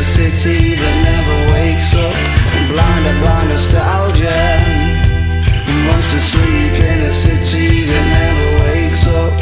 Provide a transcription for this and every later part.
a city that never wakes up, and blinded by nostalgia. Who wants to sleep in a city that never wakes up?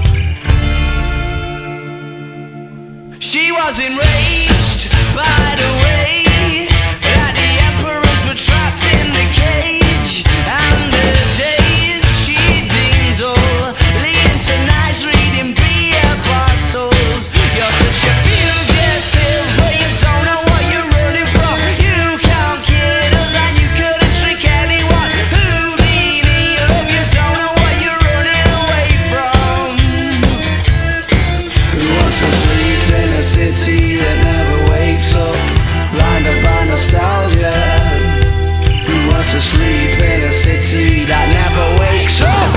She was enraged by the way that the emperors were trapped in the cage, and the days she deemed dull, leading to nights reading beer bottles. You're such a fugitive, but you don't know what you're running from. You can't kid us and you couldn't trick anyone. Houdini, love, you don't know what you're running away from. Who wants to sleep in a city that never wakes up, blinded by nostalgia? Who wants to sleep in a city that never wakes up?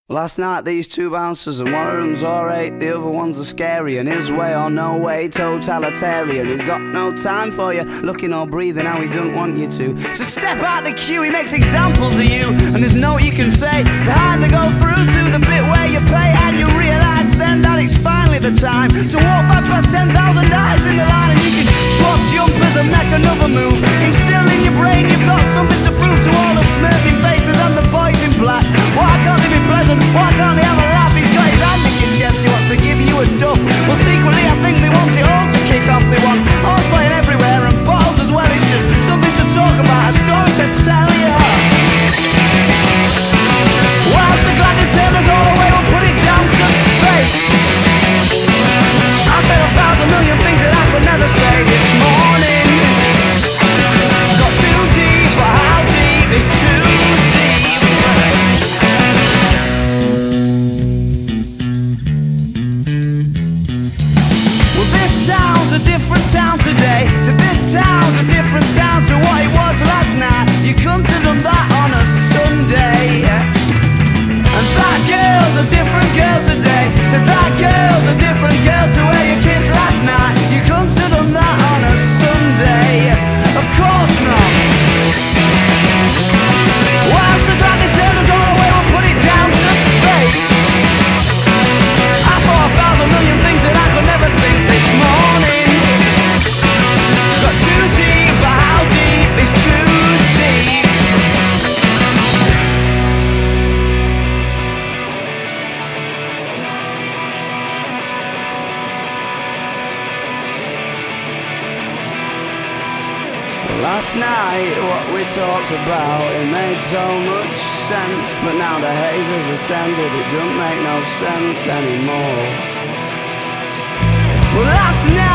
Last night these two bouncers, and one of them's alright, the other one's a scary, and his way or no way, totalitarian. He's got no time for you, looking or breathing how he doesn't want you to. So step out the queue, he makes examples of you, and there's no you can say. Behind they go through to the bit where you pay, and you realise then that it's finally the time to walk back past 10,000 eyes in the line, and you can swap jumpers and make another move. Instill in your brain you've got something to prove to all the smirking faces and the boys in black. Why can't he be present? Why can't he have a laugh? He's got his hand in your chest, he wants to give you a duff. Well, secretly I think they want it all to kick off. They want horse flying everywhere and bottles as well. It's just something to talk about, a story to tell you. Well, so glad to tell us all the way, we'll put it down to fate. I said 1,000 million things that I could never say this morning. Got too deep, but how deep is too deep? A different town today, so this town's a different town to what it was last night. You couldn't have done that on a Sunday. And that girl's a different girl today, so that girl's a different girl to where you kissed last night. You couldn't have done that on a Sunday. Of course not. Well, I'm so glad they turned us all away, we'll put it down to fate. I thought 1,000 million things that I could never think this morning. Got too deep, but how deep is too deep? Last night, what we talked about, it made so much sense, but now the haze has ascended, it don't make no sense anymore. Well, last night